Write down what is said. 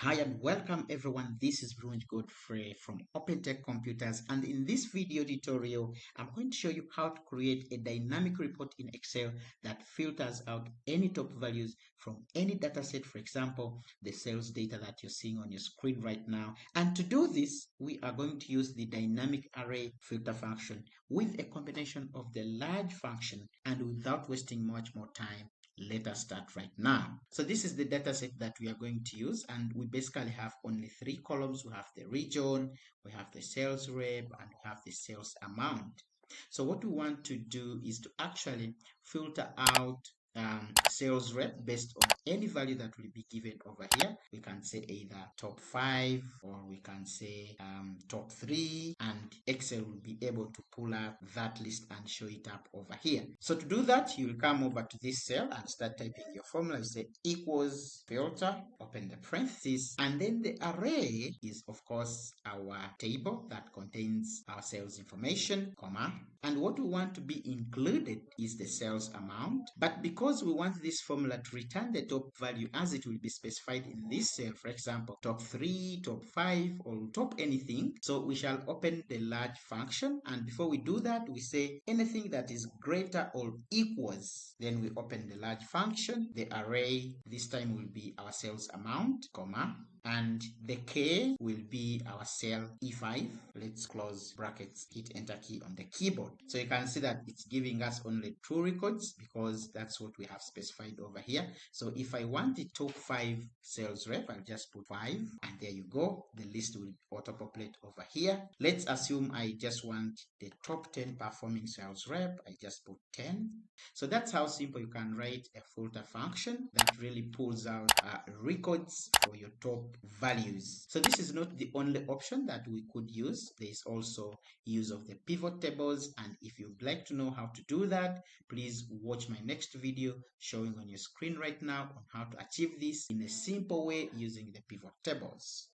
Hi and welcome everyone. This is Godfrey from OpenTech Computers, and in this video tutorial I'm going to show you how to create a dynamic report in Excel that filters out any top values from any dataset. For example, the sales data that you're seeing on your screen right now. And to do this, we are going to use the dynamic array filter function with a combination of the large function. And without wasting much more time, let us start right now. So this is the data set that we are going to use, and we basically have only three columns. We have the region, we have the sales rep, and we have the sales amount. So what we want to do is to actually filter out sales rep based on any value that will be given over here. We can say either top 5 or we can say top 3, and Excel will be able to pull up that list and show it up over here. So to do that, you will come over to this cell and start typing your formula. You say equals filter, open the parentheses, and then the array is of course our table that contains our sales information, comma, and what we want to be included is the sales amount. But because we want this formula to return the top value as it will be specified in this cell, for example, top 3, top 5, or top anything, so we shall open the large function, and before we do that, we say anything that is greater or equals, then we open the large function. The array this time will be our sales amount, comma, and the K will be our cell E5. Let's close brackets, hit enter key on the keyboard. So you can see that it's giving us only 2 records because that's what we have specified over here. So if I want the top 5 sales rep, I'll just put 5, and there you go. The list will auto-populate over here. Let's assume I just want the top 10 performing sales rep. I just put 10. So that's how simple you can write a filter function that really pulls out records for your top values. So this is not the only option that we could use. There is also use of the pivot tables, and if you'd like to know how to do that, please watch my next video showing on your screen right now on how to achieve this in a simple way using the pivot tables.